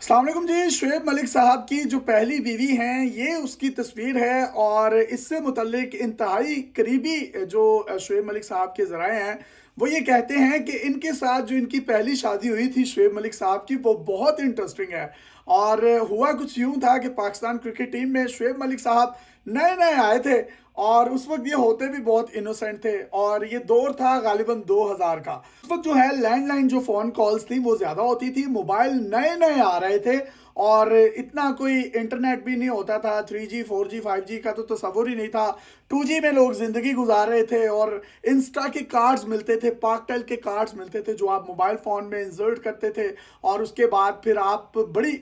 अस्सलाम वालेकुम जी। शुएब मलिक साहब की जो पहली बीवी हैं, ये उसकी तस्वीर है और इससे मुतल्लिक इंतहाई करीबी जो शुएब मलिक साहब के ज़राए हैं, वो ये कहते हैं कि इनके साथ जो इनकी पहली शादी हुई थी शुएब मलिक साहब की, वो बहुत इंटरेस्टिंग है। और हुआ कुछ यूँ था कि पाकिस्तान क्रिकेट टीम में शुएब मलिक साहब नए-नए आए थे और उस वक़्त ये होते भी बहुत इनोसेंट थे और ये दौर था गालिबन 2000 का। उस वक़्त जो है लैंडलाइन जो फ़ोन कॉल्स थी वो ज़्यादा होती थी, मोबाइल नए-नए आ रहे थे और इतना कोई इंटरनेट भी नहीं होता था। 3G 4G 5G का तो तसव्वुर ही नहीं था। 2G में लोग ज़िंदगी गुज़ार रहे थे और इंस्टा के कार्ड्स मिलते थे, पाकटेल के कार्ड्स मिलते थे जो आप मोबाइल फ़ोन में इंसर्ट करते थे और उसके बाद फिर आप बड़ी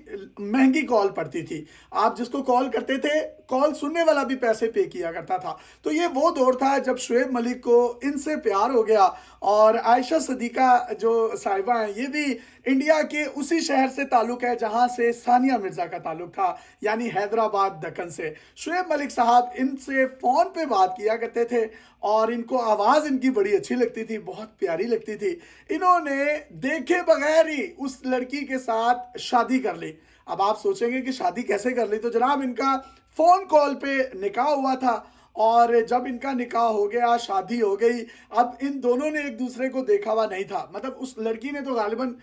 महँगी कॉल पड़ती थी। आप जिसको कॉल करते थे, कॉल सुनने वाला भी पैसे पे किया करता था। तो ये वो दौर था जब शुएब मलिक को इनसे प्यार हो गया और आयशा सदीका जो साहिबा हैं, ये भी इंडिया के उसी शहर से ताल्लुक़ है जहाँ से सानिया मिर्ज़ा का ताल्लुक़ था, यानी हैदराबाद दक्कन से। शुएब मलिक साहब इनसे फ़ोन पे बात किया करते थे और इनको आवाज़ इनकी बड़ी अच्छी लगती थी, बहुत प्यारी लगती थी। इन्होंने देखे बगैर ही उस लड़की के साथ शादी कर ली। अब आप सोचेंगे कि शादी कैसे कर ली? तो जनाब इनका फ़ोन कॉल पे निकाह हुआ था और जब इनका निकाह हो गया, शादी हो गई। अब इन दोनों ने एक दूसरे को देखा हुआ नहीं था। मतलब उस लड़की ने तो गालिबन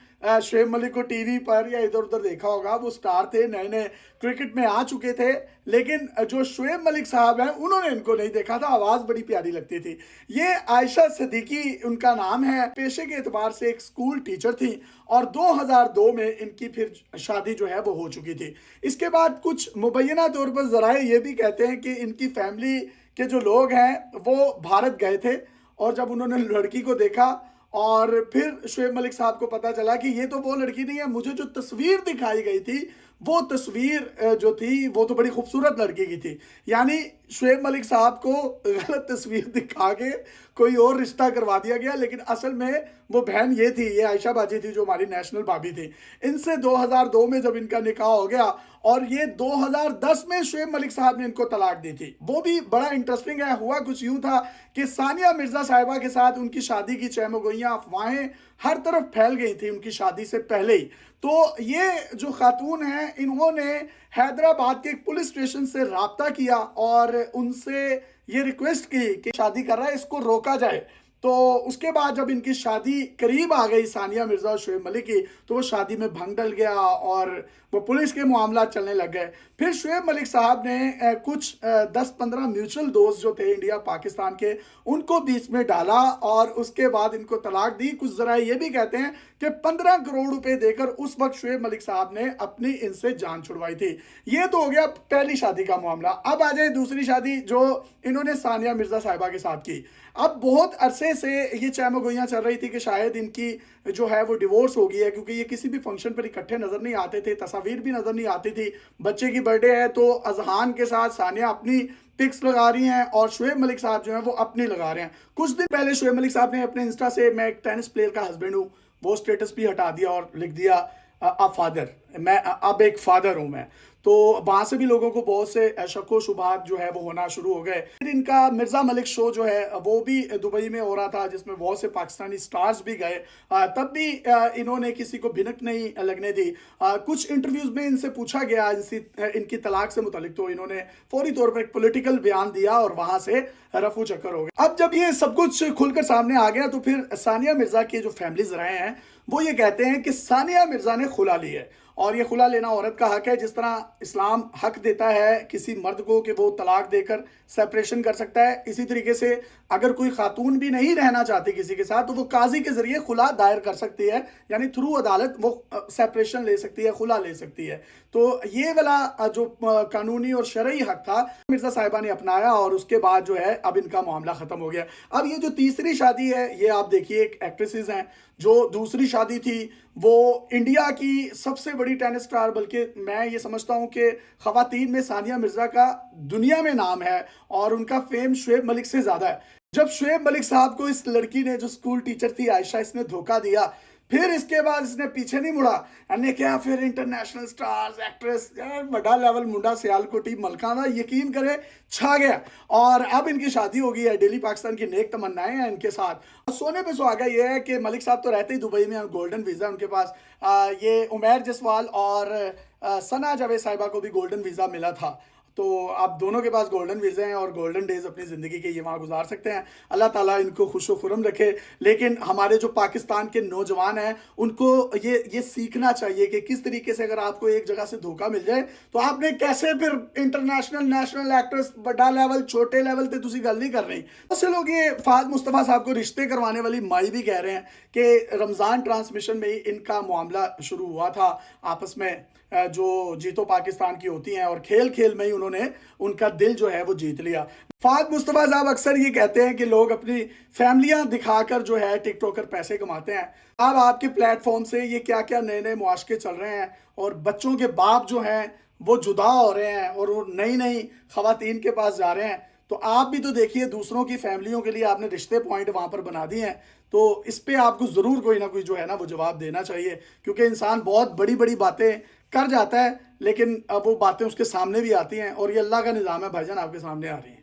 शुएब मलिक को टीवी पर या इधर-उधर देखा होगा। वो स्टार थे, नए-नए क्रिकेट में आ चुके थे। लेकिन जो शुएब मलिक साहब हैं, उन्होंने इनको नहीं देखा था। आवाज़ बड़ी प्यारी लगती थी। ये आयशा सिद्दीकी उनका नाम है। पेशे के एतबार से एक स्कूल टीचर थी और 2002 में इनकी फिर शादी जो है वो हो चुकी थी। इसके बाद कुछ मुबैना तौर पर ज़राए ये भी कहते हैं कि इनकी फैमिली के जो लोग हैं वो भारत गए थे और जब उन्होंने लड़की को देखा और फिर शुएब मलिक साहब को पता चला कि ये तो वो लड़की नहीं है, मुझे जो तस्वीर दिखाई गई थी वो तस्वीर जो थी वो तो बड़ी खूबसूरत लड़की की थी। यानी शुएब मलिक साहब को गलत तस्वीर दिखा के कोई और रिश्ता करवा दिया गया, लेकिन असल में वो बहन ये थी, ये आयशा बाजी थी जो हमारी नेशनल भाभी थी। इनसे 2002 में जब इनका निकाह हो गया और ये 2010 में शुएब मलिक साहब ने इनको तलाक दी थी। वो भी बड़ा इंटरेस्टिंग है। हुआ कुछ यूँ था कि सानिया मिर्ज़ा साहिबा के साथ उनकी शादी की चहमगोइयाँ, अफवाहें हर तरफ फैल गई थी उनकी शादी से पहले ही। तो ये जो खातून हैं, इन्होंने हैदराबाद के एक पुलिस स्टेशन से राब्ता किया और उनसे ये रिक्वेस्ट की कि शादी कर रहा है, इसको रोका जाए। तो उसके बाद जब इनकी शादी करीब आ गई सानिया मिर्ज़ा और शुएब मलिक की, तो वो शादी में भंग डल गया और वो पुलिस के मामला चलने लग गए। फिर शुएब मलिक साहब ने कुछ 10-15 म्यूचुअल दोस्त जो थे इंडिया पाकिस्तान के, उनको बीच में डाला और उसके बाद इनको तलाक दी। कुछ ज़रा ये भी कहते हैं कि 15 करोड़ रुपए देकर उस वक्त शुएब मलिक साहब ने अपनी इनसे जान छुड़वाई थी। ये तो हो गया पहली शादी का मामला। अब आ जाए दूसरी शादी जो इन्होंने सानिया मिर्ज़ा साहिबा के साथ की। अब बहुत अरसे से ये चहमगोइयाँ चल रही थी कि शायद इनकी जो है वो डिवोर्स हो गई है, क्योंकि ये किसी भी फंक्शन पर इकट्ठे नज़र नहीं आते थे, तस्वीर भी नज़र नहीं आती थी। बच्चे की बर्थडे है तो अज़हान के साथ सानिया अपनी पिक्स लगा रही हैं और शुएब मलिक साहब जो हैं वो अपनी लगा रहे हैं। कुछ दिन पहले शुएब मलिक साहब ने अपने इंस्टा से मैं एक टेनिस प्लेयर का हस्बैंड हूँ, वो स्टेटस भी हटा दिया और लिख दिया अ फादर, मैं अब एक फादर हूँ मैं। तो वहाँ से भी लोगों को बहुत से शक शुबहात जो है वो होना शुरू हो गए। फिर इनका मिर्ज़ा मलिक शो जो है वो भी दुबई में हो रहा था, जिसमें बहुत से पाकिस्तानी स्टार्स भी गए। तब भी इन्होंने किसी को भिनक नहीं लगने दी। कुछ इंटरव्यूज़ में इनसे पूछा गया इनकी तलाक से मुतल्लिक, तो इन्होंने फौरी तौर पर एक पॉलिटिकल बयान दिया और वहाँ से रफू चक्कर हो गया। अब जब ये सब कुछ खुलकर सामने आ गया तो फिर सानिया मिर्ज़ा के जो फैमिलीज़ रहे हैं वो ये कहते हैं कि सानिया मिर्ज़ा ने खुला ली है और ये खुला लेना औरत का हक है। जिस तरह इस्लाम हक देता है किसी मर्द को कि वो तलाक देकर सेपरेशन कर सकता है, इसी तरीके से अगर कोई खातून भी नहीं रहना चाहती किसी के साथ तो वो काजी के ज़रिए खुला दायर कर सकती है, यानी थ्रू अदालत वो सेपरेशन ले सकती है, खुला ले सकती है। तो ये वाला जो कानूनी और शरई हक था मिर्ज़ा साहिबा ने अपनाया और उसके बाद जो है अब इनका मामला ख़त्म हो गया। अब ये जो तीसरी शादी है, ये आप देखिए एक एक्ट्रेसेस हैं। जो दूसरी शादी थी वो इंडिया की सबसे बड़ी टेनिस स्टार, बल्कि मैं ये समझता हूँ कि ख़वातीन में सानिया मिर्ज़ा का दुनिया में नाम है और उनका फेम शुएब मलिक से ज़्यादा है। जब शुएब मलिक साहब को इस लड़की ने, जो स्कूल टीचर थी आयशा, इसने धोखा दिया फिर इसके बाद इसने पीछे नहीं मुड़ा, यानी क्या फिर इंटरनेशनल स्टार्स एक्ट्रेस बड़ा लेवल मुंडा सियालकोटी मलकाना यकीन करे छा गया। और अब इनकी शादी हो गई है, डेली पाकिस्तान की नेक तमन्नाएं हैं इनके साथ। और सोने पे सुहागा ये है कि मलिक साहब तो रहते ही दुबई में, गोल्डन वीज़ा उनके पास। ये उमैर जसवाल और सना जावेद साहिबा को भी गोल्डन वीज़ा मिला था। तो आप दोनों के पास गोल्डन वीज़े हैं और गोल्डन डेज अपनी ज़िंदगी के ये वहाँ गुजार सकते हैं। अल्लाह ताला इनको खुश खुरम रखे। लेकिन हमारे जो पाकिस्तान के नौजवान हैं उनको ये सीखना चाहिए कि किस तरीके से अगर आपको एक जगह से धोखा मिल जाए तो आपने कैसे फिर इंटरनेशनल नेशनल एक्टर्स बड़ा लेवल छोटे लेवल पर तुसी गल नहीं कर रही। बहुत से लोग ये फहद मुस्तफ़ा साहब को रिश्ते करवाने वाली माई भी कह रहे हैं कि रमज़ान ट्रांसमिशन में ही इनका मामला शुरू हुआ था आपस में, जो जीतो पाकिस्तान की होती हैं, और खेल खेल में ही उन्होंने उनका दिल जो है वो जीत लिया। फहद मुस्तफ़ा साहब अक्सर ये कहते हैं कि लोग अपनी फैमिलियां दिखाकर जो है टिकटॉकर पैसे कमाते हैं। अब आपके प्लेटफॉर्म से ये क्या क्या नए नए मुआशके चल रहे हैं और बच्चों के बाप जो हैं वो जुदा हो रहे हैं और वो नई नई खवातीन के पास जा रहे हैं। तो आप भी तो देखिए, दूसरों की फैमिलियों के लिए आपने रिश्ते पॉइंट वहाँ पर बना दिए हैं। तो इस पे आपको ज़रूर कोई ना कोई जो है ना वो जवाब देना चाहिए, क्योंकि इंसान बहुत बड़ी बड़ी बातें कर जाता है लेकिन अब वो बातें उसके सामने भी आती हैं और ये अल्लाह का निज़ाम है भाईजान, आपके सामने आ रही हैं।